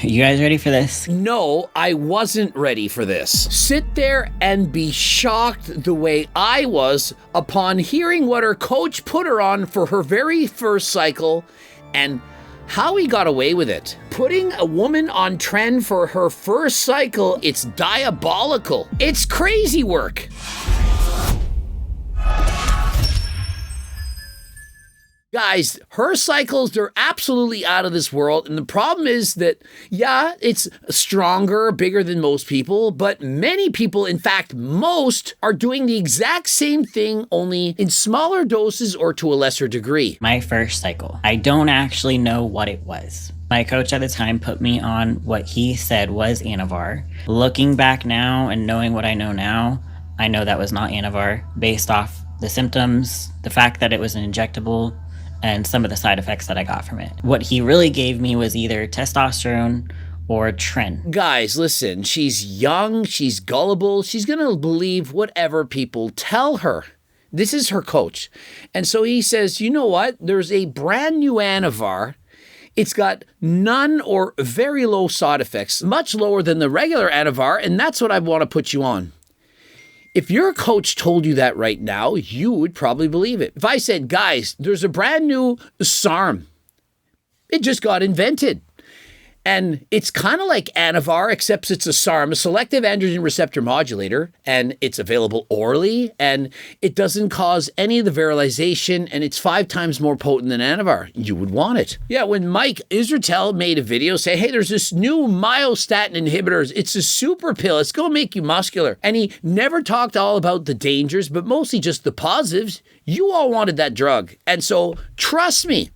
You guys ready for this? No, I wasn't ready for this. Sit there and be shocked the way I was upon hearing what her coach put her on for her very first cycle and how he got away with it. Putting a woman on Tren for her first cycle, it's diabolical. It's crazy work. Guys, her cycles, they're absolutely out of this world. And the problem is that, yeah, it's stronger, bigger than most people, but many people, in fact, most are doing the exact same thing, only in smaller doses or to a lesser degree. My first cycle. I don't actually know what it was. My coach at the time put me on what he said was Anavar. Looking back now and knowing what I know now, I know that was not Anavar based off the symptoms, the fact that it was an injectable, and some of the side effects that I got from it. What he really gave me was either testosterone or Tren. Guys, listen, she's young, she's gullible, she's gonna believe whatever people tell her. This is her coach. And so he says, you know what? There's a brand new Anavar. It's got none or very low side effects, much lower than the regular Anavar, and that's what I want to put you on. If your coach told you that right now, you would probably believe it. If I said, guys, there's a brand new SARM. It just got invented. And it's kind of like Anavar, except it's a SARM, a selective androgen receptor modulator, and it's available orally, and it doesn't cause any of the virilization, and it's 5 times more potent than Anavar. You would want it. Yeah, when Mike Israetel made a video saying, hey, there's this new myostatin inhibitors. It's a super pill. It's going to make you muscular. And he never talked all about the dangers, but mostly just the positives. You all wanted that drug. And so, trust me,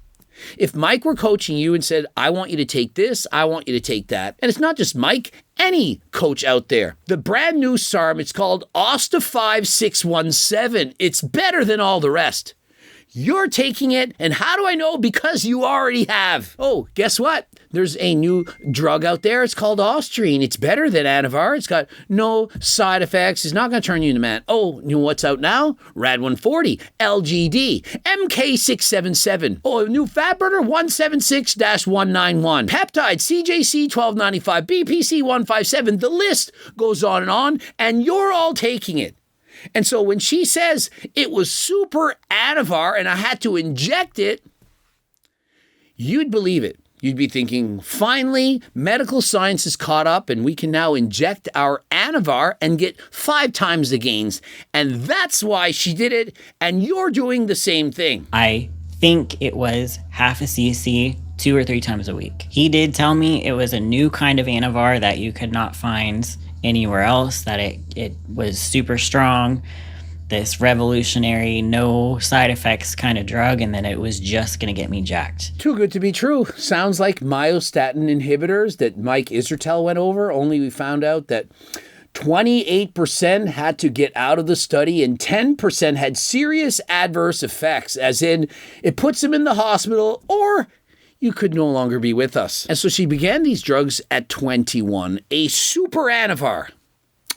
if Mike were coaching you and said, I want you to take this, I want you to take that, and it's not just Mike, any coach out there. The brand new SARM, it's called Osta 5617. It's better than all the rest. You're taking it, and how do I know? Because you already have. Oh, guess what? There's a new drug out there. It's called Ostrine. It's better than Anavar. It's got no side effects. It's not going to turn you into man. Oh, you know what's out now? Rad 140, LGD, MK677. Oh, a new fat burner 176-191. Peptide, CJC 1295, BPC 157. The list goes on, and you're all taking it. And so when she says it was super Anavar and I had to inject it, you'd believe it. You'd be thinking, finally, medical science has caught up and we can now inject our Anavar and get 5 times the gains. And that's why she did it, and you're doing the same thing. I think it was half a cc 2 or 3 times a week. He did tell me it was a new kind of Anavar that you could not find anywhere else, that it was super strong, this revolutionary, no side effects kind of drug, and then it was just going to get me jacked. Too good to be true. Sounds like myostatin inhibitors that Mike Israetel went over, only we found out that 28% had to get out of the study and 10% had serious adverse effects, as in it puts them in the hospital or you could no longer be with us. And so she began these drugs at 21, a super Anavar.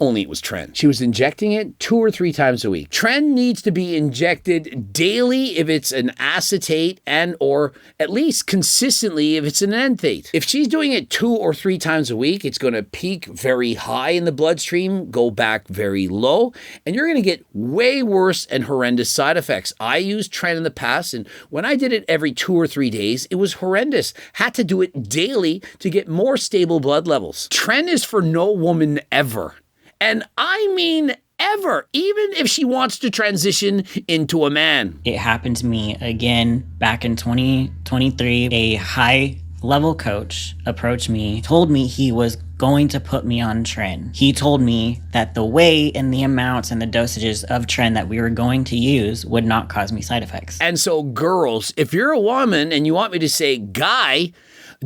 Only it was Tren. She was injecting it 2 or 3 times a week. Tren needs to be injected daily if it's an acetate and or at least consistently if it's an enthate. If she's doing it 2 or 3 times a week, it's going to peak very high in the bloodstream, go back very low, and you're going to get way worse and horrendous side effects. I used Tren in the past, and when I did it every 2 or 3 days, it was horrendous. Had to do it daily to get more stable blood levels. Tren is for no woman ever. And I mean ever, even if she wants to transition into a man. It happened to me again back in 2023. A high-level coach approached me, told me he was going to put me on Tren. He told me that the weight and the amounts and the dosages of Tren that we were going to use would not cause me side effects. And so, girls, if you're a woman and you want me to say guy,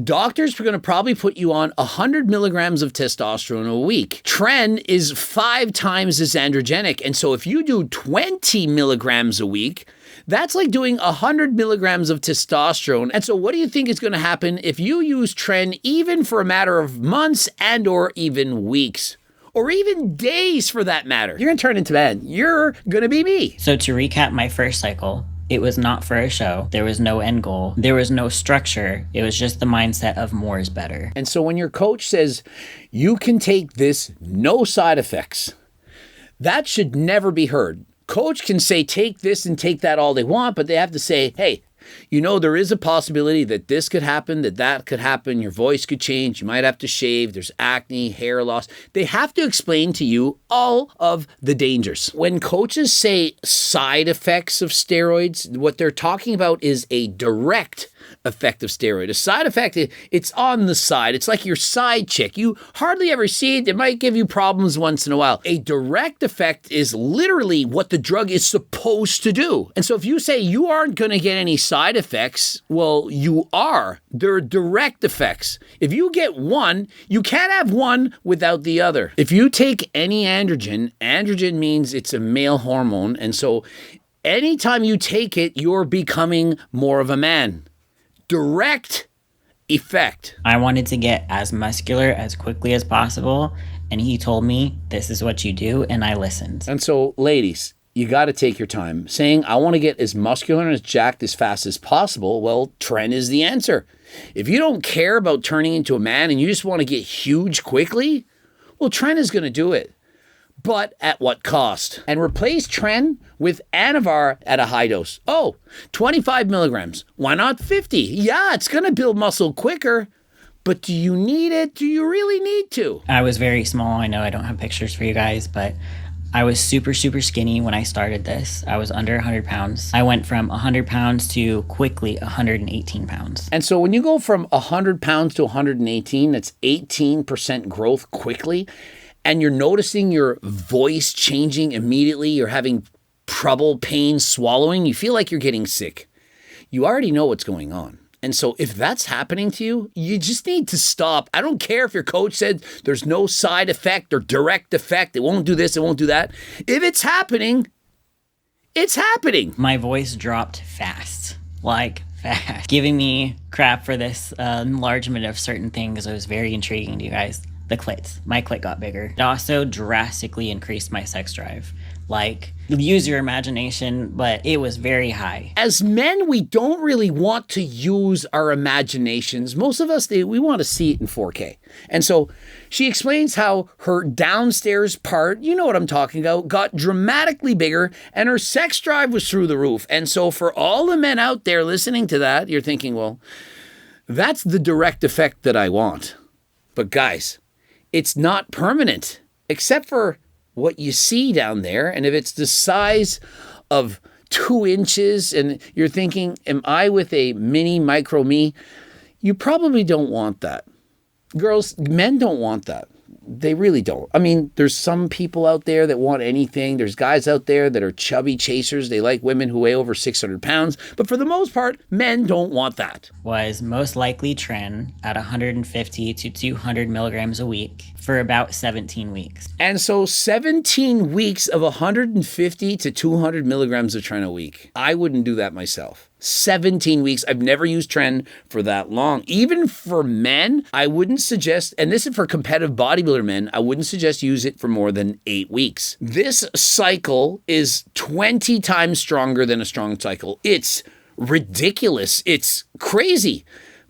doctors are going to probably put you on 100 milligrams of testosterone a week. Tren is 5 times as androgenic. And so if you do 20 milligrams a week, that's like doing 100 milligrams of testosterone. And so what do you think is going to happen if you use Tren even for a matter of months and or even weeks? Or even days for that matter. You're going to turn into man. You're going to be me. So to recap my first cycle, It was not for a show. There was no end goal. There was no structure. It was just the mindset of more is better. And so when your coach says, you can take this, no side effects, that should never be heard. Coach can say, take this and take that all they want, but they have to say, hey, you know, there is a possibility that this could happen, that could happen. Your voice could change. You might have to shave. There's acne, hair loss. They have to explain to you all of the dangers. When coaches say side effects of steroids, what they're talking about is a direct effect of steroid. A side effect, it's on the side. It's like your side chick. You hardly ever see it. It might give you problems once in a while. A direct effect is literally what the drug is supposed to do. And so if you say you aren't going to get any side effects, well, you are. They're direct effects. If you get one, you can't have one without the other. If you take any androgen means it's a male hormone. And so anytime you take it, you're becoming more of a man. Direct effect. I wanted to get as muscular as quickly as possible, and he told me, this is what you do, and I listened. And so, ladies, you got to take your time. Saying, I want to get as muscular and as jacked as fast as possible, well, Tren is the answer. If you don't care about turning into a man and you just want to get huge quickly, well, Tren is going to do it. But at what cost? And replace Tren with Anavar at a high dose. Oh, 25 milligrams. Why not 50? Yeah, it's going to build muscle quicker. But do you need it? Do you really need to? I was very small. I know I don't have pictures for you guys, but I was super, super skinny when I started this. I was under 100 pounds. I went from 100 pounds to quickly 118 pounds. And so when you go from 100 pounds to 118, that's 18% growth quickly. And you're noticing your voice changing immediately. You're having trouble, pain, swallowing. You feel like you're getting sick. You already know what's going on. And so if that's happening to you, you just need to stop. I don't care if your coach said there's no side effect or direct effect. It won't do this, it won't do that. If it's happening, it's happening. My voice dropped fast. Like fast. Giving me crap for this enlargement of certain things was very intriguing to you guys. The clits. My clit got bigger. It also drastically increased my sex drive. Like, use your imagination, but it was very high. As men, we don't really want to use our imaginations. Most of us, we want to see it in 4K. And so she explains how her downstairs part, you know what I'm talking about, got dramatically bigger and her sex drive was through the roof. And so for all the men out there listening to that, you're thinking, well, that's the direct effect that I want. But guys, it's not permanent, except for what you see down there. And if it's the size of 2 inches and you're thinking, am I with a mini micro me? You probably don't want that. Girls, men don't want that. They really don't. I mean, there's some people out there that want anything. There's guys out there that are chubby chasers. They like women who weigh over 600 pounds. But for the most part, men don't want that. Was most likely Tren at 150 to 200 milligrams a week for about 17 weeks. And so 17 weeks of 150 to 200 milligrams of Tren a week. I wouldn't do that myself. 17 weeks. I've never used Tren for that long. Even for men, I wouldn't suggest, and this is for competitive bodybuilder men, I wouldn't suggest use it for more than 8 weeks. This cycle is 20 times stronger than a strong cycle. It's ridiculous. It's crazy.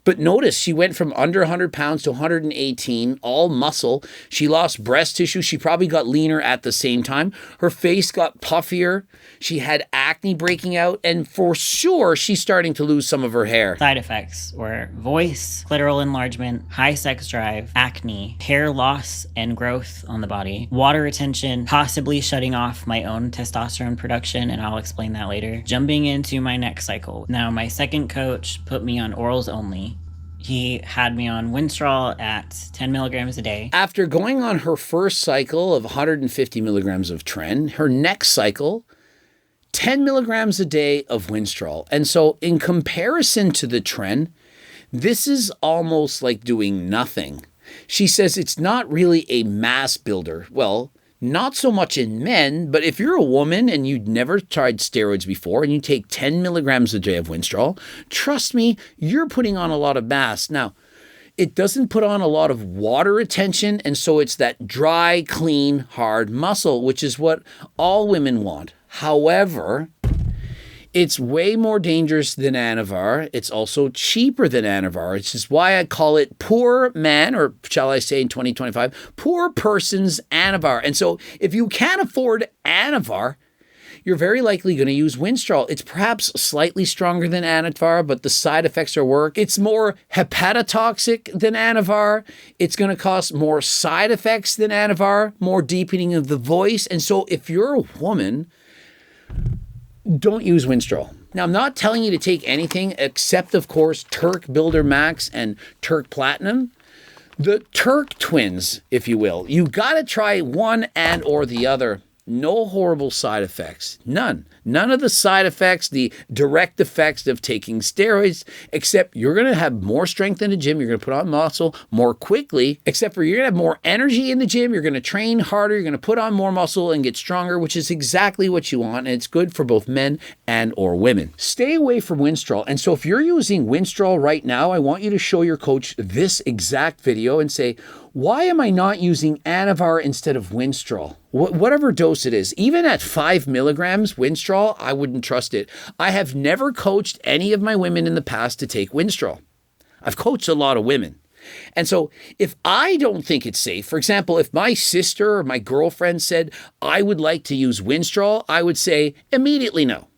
But notice she went from under 100 pounds to 118, all muscle. She lost breast tissue. She probably got leaner at the same time. Her face got puffier. She had acne breaking out. And for sure, she's starting to lose some of her hair. Side effects were voice, clitoral enlargement, high sex drive, acne, hair loss and growth on the body, water retention, possibly shutting off my own testosterone production, and I'll explain that later. Jumping into my next cycle. Now, my second coach put me on orals only. He had me on Winstrol at 10 milligrams a day. After going on her first cycle of 150 milligrams of Tren, her next cycle, 10 milligrams a day of Winstrol. And so in comparison to the Tren, this is almost like doing nothing. She says it's not really a mass builder. Well, not so much in men, but if you're a woman and you'd never tried steroids before and you take 10 milligrams a day of Winstrol, trust me, you're putting on a lot of mass. Now, it doesn't put on a lot of water retention, and so it's that dry, clean, hard muscle, which is what all women want. However, It's way more dangerous than Anavar. It's also cheaper than Anavar. Which is why I call it poor man, or shall I say in 2025, poor person's Anavar. And so if you can't afford Anavar, you're very likely going to use Winstrol. It's perhaps slightly stronger than Anavar, but the side effects are worse. It's more hepatotoxic than Anavar. It's going to cause more side effects than Anavar, more deepening of the voice. And so if you're a woman, don't use Winstrol. Now, I'm not telling you to take anything except, of course, Turk Builder Max and Turk Platinum. The Turk twins, if you will. You got to try one and or the other. No horrible side effects. None. None of the side effects, the direct effects of taking steroids, except you're going to have more strength in the gym. You're going to put on muscle more quickly, except for you're going to have more energy in the gym. You're going to train harder. You're going to put on more muscle and get stronger, which is exactly what you want. And it's good for both men and or women. Stay away from Winstrol. And so if you're using Winstrol right now, I want you to show your coach this exact video and say, why am I not using Anavar instead of Winstrol? Whatever dose it is, even at 5 milligrams Winstrol, I wouldn't trust it. I have never coached any of my women in the past to take Winstrol. I've coached a lot of women. And so if I don't think it's safe, for example, if my sister or my girlfriend said, I would like to use Winstrol, I would say immediately no.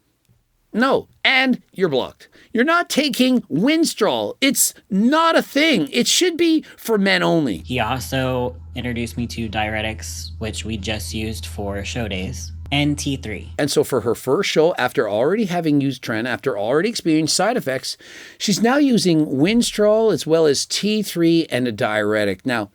No, and you're blocked. You're not taking Winstrol. It's not a thing. It should be for men only. He also introduced me to diuretics, which we just used for show days, and T3. And so for her first show, after already having used Tren, after already experienced side effects, she's now using Winstrol as well as T3 and a diuretic. Now,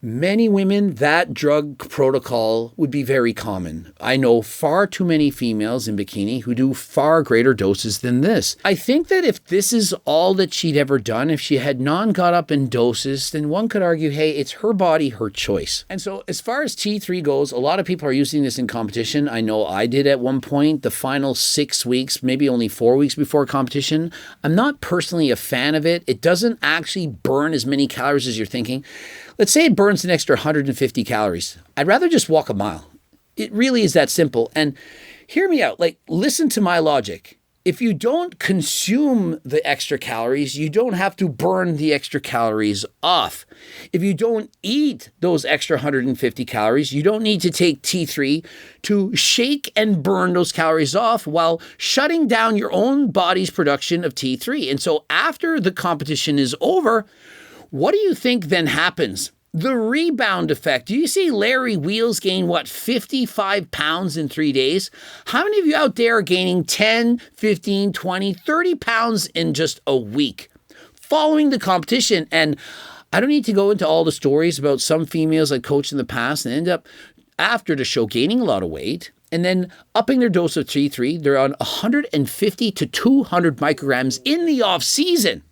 many women, that drug protocol would be very common. I know far too many females in bikini who do far greater doses than this. I think that if this is all that she'd ever done, if she had got up in doses, then one could argue, hey, it's her body, her choice. And so as far as T3 goes, a lot of people are using this in competition. I know I did at one point, the final 6 weeks, maybe only 4 weeks before competition. I'm not personally a fan of it. It doesn't actually burn as many calories as you're thinking. Let's say it burns an extra 150 calories. I'd rather just walk a mile. It really is that simple. And hear me out. Like, listen to my logic. If you don't consume the extra calories, you don't have to burn the extra calories off. If you don't eat those extra 150 calories, you don't need to take T3 to shake and burn those calories off while shutting down your own body's production of T3. And so after the competition is over, what do you think then happens? The rebound effect. Do you see Larry Wheels gain, 55 pounds in 3 days? How many of you out there are gaining 10, 15, 20, 30 pounds in just a week following the competition? And I don't need to go into all the stories about some females I coached in the past and end up after the show gaining a lot of weight and then upping their dose of T3. They're on 150 to 200 micrograms in the off season.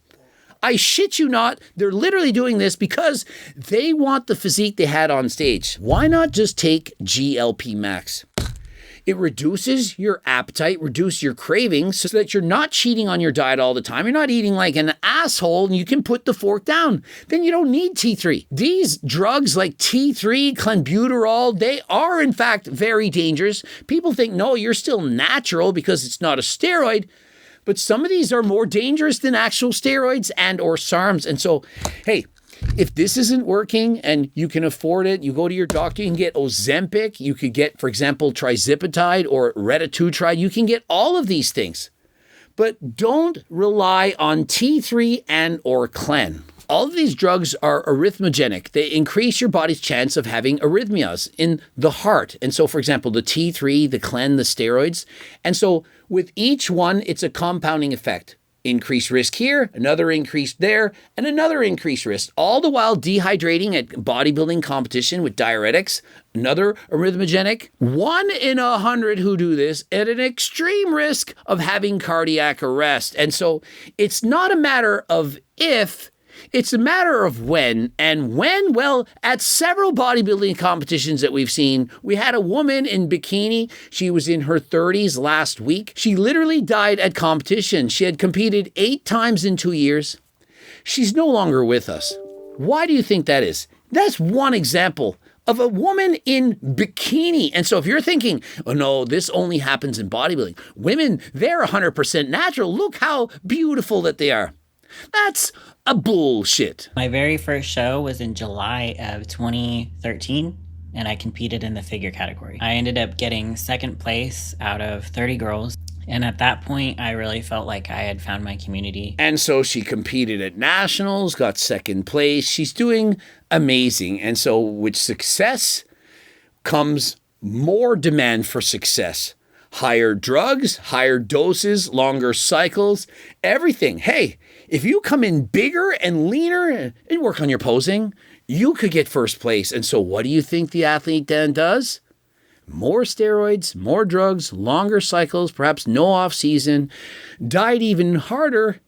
I shit you not, they're literally doing this because they want the physique they had on stage. Why not just take GLP Max? It reduces your appetite, reduces your cravings so that you're not cheating on your diet all the time. You're not eating like an asshole and you can put the fork down. Then you don't need T3. These drugs like T3, clenbuterol, they are in fact very dangerous. People think, no, you're still natural because it's not a steroid. But some of these are more dangerous than actual steroids and or SARMs. And so, hey, if this isn't working and you can afford it, you go to your doctor, you can get Ozempic, you could get, for example, trizipatide or retatrutide. You can get all of these things. But don't rely on T3 and or Clen. All of these drugs are arrhythmogenic. They increase your body's chance of having arrhythmias in the heart. And so, for example, the T3, the Clen, the steroids. And so with each one, it's a compounding effect. Increased risk here, another increase there, and another increased risk. All the while dehydrating at bodybuilding competition with diuretics, another arrhythmogenic. 1 in 100 who do this at an extreme risk of having cardiac arrest. And so it's not a matter of if, it's a matter of when. And when, well, at several bodybuilding competitions that we've seen, we had a woman in bikini. She was in her 30s last week. She literally died at competition. She had competed 8 times in 2 years. She's no longer with us. Why do you think that is? That's one example of a woman in bikini. And so if you're thinking, oh no, this only happens in bodybuilding. Women, they're 100% natural. Look how beautiful that they are. That's a bullshit. My very first show was in July of 2013, and I competed in the figure category. I ended up getting second place out of 30 girls. And at that point, I really felt like I had found my community. And so she competed at nationals, got second place. She's doing amazing. And so with success comes more demand for success. Higher drugs, higher doses, longer cycles, everything. Hey, if you come in bigger and leaner and work on your posing, you could get first place. And so what do you think the athlete then does? More steroids, more drugs, longer cycles, perhaps no off season, diet even harder,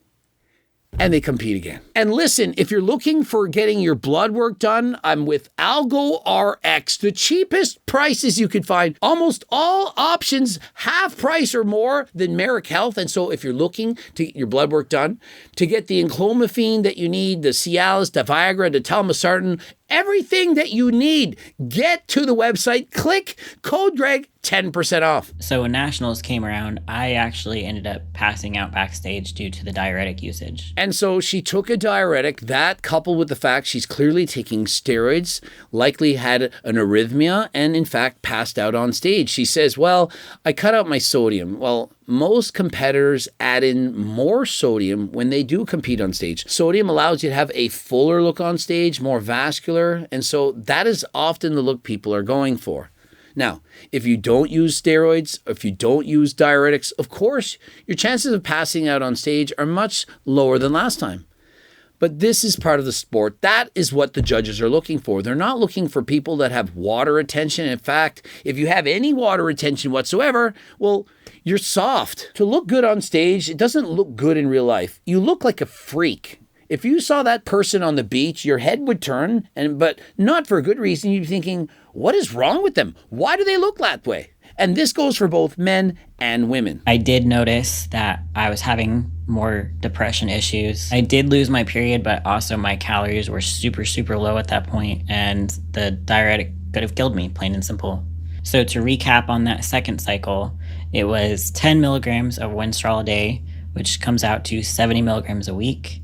and they compete again. And listen, if you're looking for getting your blood work done, I'm with Algo RX, the cheapest prices you could find. Almost all options half price or more than Merrick Health. And so if you're looking to get your blood work done, to get the enclomiphene that you need, the Cialis, the Viagra, the telmisartan, everything that you need, get to the website, click code Greg, 10% off. So when nationals came around, I actually ended up passing out backstage due to the diuretic usage. And so she took a diuretic. That, coupled with the fact she's clearly taking steroids, likely had an arrhythmia and in fact passed out on stage. She says, well, I cut out my sodium. Well, most competitors add in more sodium when they do compete on stage. Sodium allows you to have a fuller look on stage, more vascular, and so that is often the look people are going for. Now, if you don't use steroids, if you don't use diuretics, of course, your chances of passing out on stage are much lower than last time. But this is part of the sport. That is what the judges are looking for. They're not looking for people that have water retention. In fact, if you have any water retention whatsoever, well, you're soft. To look good on stage, it doesn't look good in real life. You look like a freak. If you saw that person on the beach, your head would turn, but not for a good reason. You'd be thinking, what is wrong with them? Why do they look that way? And this goes for both men and women. I did notice that I was having more depression issues. I did lose my period, but also my calories were super, super low at that point, and the diuretic could have killed me, plain and simple. So to recap on that second cycle, it was 10 milligrams of Winstrol a day, which comes out to 70 milligrams a week.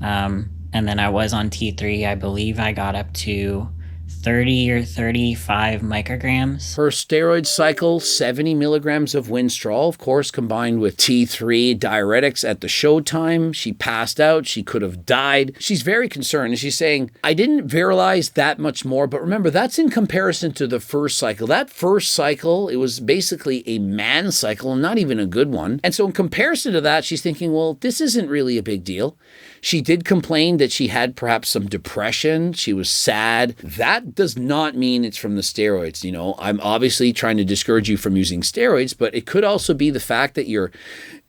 And then I was on T3. I believe I got up to 30 or 35 micrograms. Her steroid cycle, 70 milligrams of Winstrol, of course, combined with T3 diuretics at the showtime. She passed out. She could have died. She's very concerned. And she's saying, I didn't virilize that much more. But remember, that's in comparison to the first cycle. That first cycle, it was basically a man cycle, not even a good one. And so in comparison to that, she's thinking, well, this isn't really a big deal. She did complain that she had perhaps some depression. She was sad. That does not mean it's from the steroids. You know, I'm obviously trying to discourage you from using steroids, but it could also be the fact that you're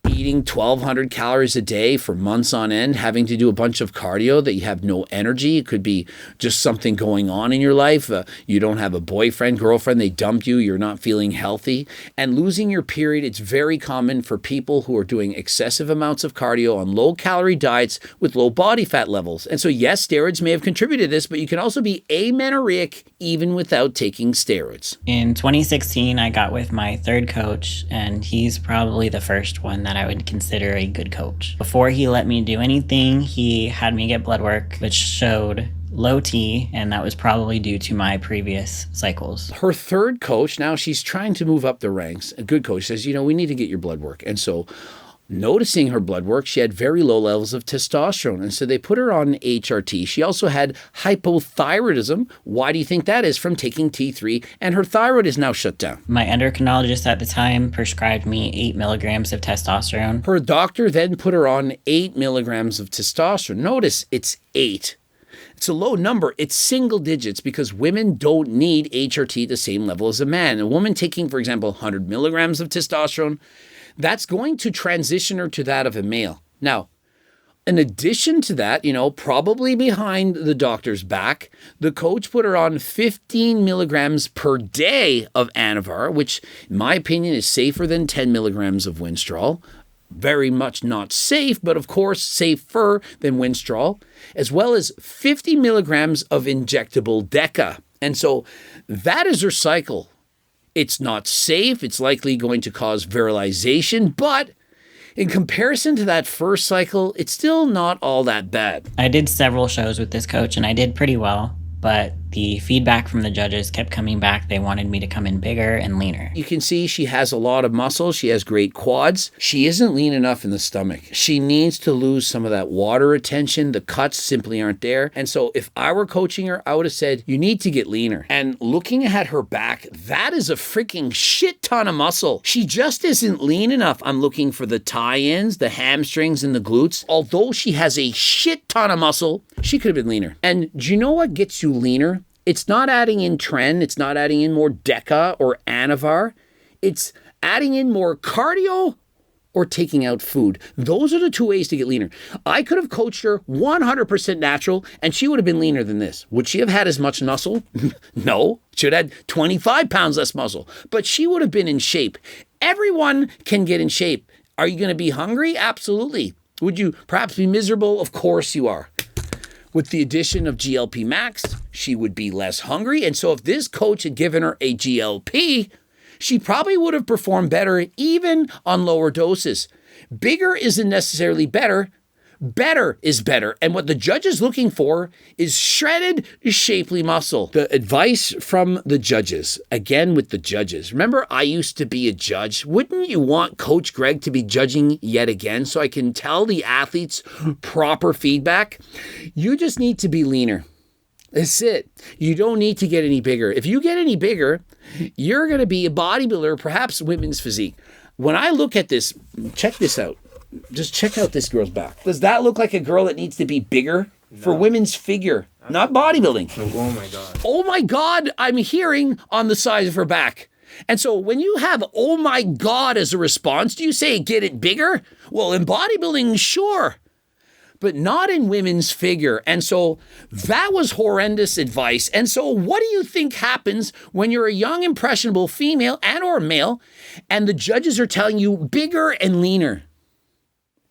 eating 1,200 calories a day for months on end, having to do a bunch of cardio, that you have no energy. It could be just something going on in your life. You don't have a boyfriend, girlfriend, they dump you, you're not feeling healthy. And losing your period, it's very common for people who are doing excessive amounts of cardio on low-calorie diets with low body fat levels. And so yes, steroids may have contributed to this, but you can also be amenorrheic even without taking steroids. In 2016, I got with my third coach, and he's probably the first one that I would consider a good coach. Before he let me do anything, he had me get blood work, which showed low T, and that was probably due to my previous cycles. Her third coach, now she's trying to move up the ranks. A good coach says, you know, we need to get your blood work. And so noticing her blood work, she had very low levels of testosterone. And so they put her on HRT. She also had hypothyroidism. Why do you think that is? From taking T3, and her thyroid is now shut down. My endocrinologist at the time prescribed me 8 milligrams of testosterone. Her doctor then put her on 8 milligrams of testosterone. Notice it's 8. It's a low number. It's single digits because women don't need HRT at the same level as a man. A woman taking, for example, 100 milligrams of testosterone, that's going to transition her to that of a male. Now, in addition to that, you know, probably behind the doctor's back, the coach put her on 15 milligrams per day of Anavar, which in my opinion is safer than 10 milligrams of Winstrol. Very much not safe, but of course safer than Winstrol, as well as 50 milligrams of injectable Deca. And so that is her cycle. It's not safe. It's likely going to cause virilization, but in comparison to that first cycle, it's still not all that bad. I did several shows with this coach and I did pretty well, but the feedback from the judges kept coming back. They wanted me to come in bigger and leaner. You can see she has a lot of muscle. She has great quads. She isn't lean enough in the stomach. She needs to lose some of that water retention. The cuts simply aren't there. And so if I were coaching her, I would have said, you need to get leaner. And looking at her back, that is a freaking shit ton of muscle. She just isn't lean enough. I'm looking for the tie-ins, the hamstrings, and the glutes. Although she has a shit ton of muscle, she could have been leaner. And do you know what gets you leaner? It's not adding in Tren. It's not adding in more Deca or Anavar. It's adding in more cardio or taking out food. Those are the two ways to get leaner. I could have coached her 100% natural and she would have been leaner than this. Would she have had as much muscle? No. She would have had 25 pounds less muscle, but she would have been in shape. Everyone can get in shape. Are you going to be hungry? Absolutely. Would you perhaps be miserable? Of course you are. With the addition of GLP Max, she would be less hungry. And so if this coach had given her a GLP, she probably would have performed better even on lower doses. Bigger isn't necessarily better. Better is better. And what the judge is looking for is shredded, shapely muscle. The advice from the judges, again with the judges. Remember, I used to be a judge. Wouldn't you want Coach Greg to be judging yet again so I can tell the athletes proper feedback? You just need to be leaner. That's it. You don't need to get any bigger. If you get any bigger, you're going to be a bodybuilder, perhaps women's physique. When I look at this, check this out. Just check out this girl's back. Does that look like a girl that needs to be bigger for women's figure, not bodybuilding? Oh my God. Oh my God, I'm hearing on the size of her back. And so when you have, oh my God, as a response, do you say, get it bigger? Well, in bodybuilding, sure, but not in women's figure. And so that was horrendous advice. And so what do you think happens when you're a young, impressionable female and or male, and the judges are telling you bigger and leaner?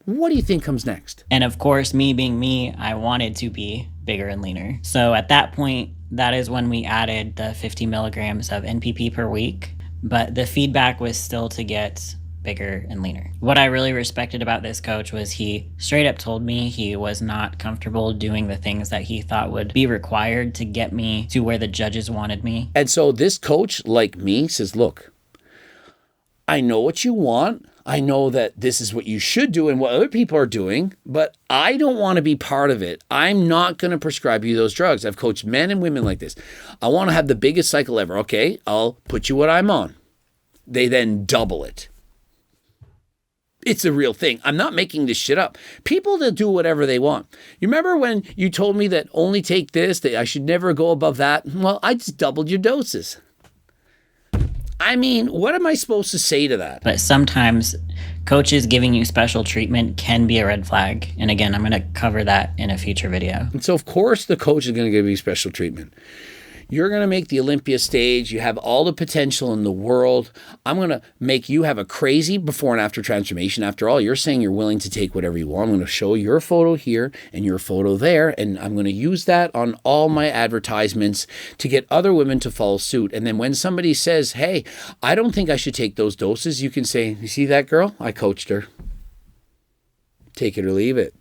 What do you think comes next? And of course, me being me, I wanted to be bigger and leaner. So at that point, that is when we added the 50 milligrams of NPP per week. But the feedback was still to get bigger and leaner. What I really respected about this coach was he straight up told me he was not comfortable doing the things that he thought would be required to get me to where the judges wanted me. And so this coach, like me, says, look, I know what you want. I know that this is what you should do and what other people are doing, but I don't want to be part of it. I'm not going to prescribe you those drugs. I've coached men and women like this. I want to have the biggest cycle ever. Okay, I'll put you what I'm on. They then double it. It's a real thing. I'm not making this shit up. People that do whatever they want. You remember when you told me that only take this, that I should never go above that? Well, I just doubled your doses. I mean, what am I supposed to say to that? But sometimes coaches giving you special treatment can be a red flag. And again, I'm going to cover that in a future video. And so, of course, the coach is going to give you special treatment. You're going to make the Olympia stage. You have all the potential in the world. I'm going to make you have a crazy before and after transformation. After all, you're saying you're willing to take whatever you want. I'm going to show your photo here and your photo there. And I'm going to use that on all my advertisements to get other women to follow suit. And then when somebody says, hey, I don't think I should take those doses, you can say, you see that girl? I coached her. Take it or leave it.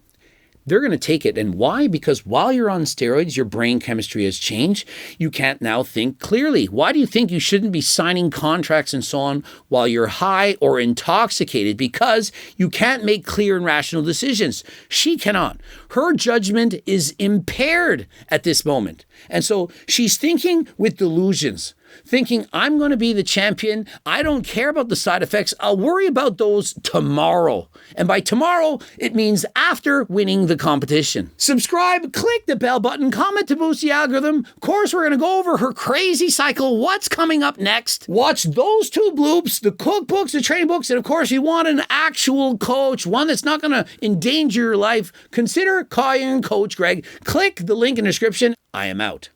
They're going to take it. And why? Because while you're on steroids, your brain chemistry has changed. You can't now think clearly. Why do you think you shouldn't be signing contracts and so on while you're high or intoxicated? Because you can't make clear and rational decisions. She cannot. Her judgment is impaired at this moment. And so she's thinking with delusions. Thinking, I'm going to be the champion. I don't care about the side effects. I'll worry about those tomorrow. And by tomorrow, it means after winning the competition. Subscribe, click the bell button, comment to boost the algorithm. Of course, we're going to go over her crazy cycle, what's coming up next. Watch those two bloops, the cookbooks, the training books, and of course, you want an actual coach, one that's not going to endanger your life. Consider calling Coach Greg. Click the link in the description. I am out.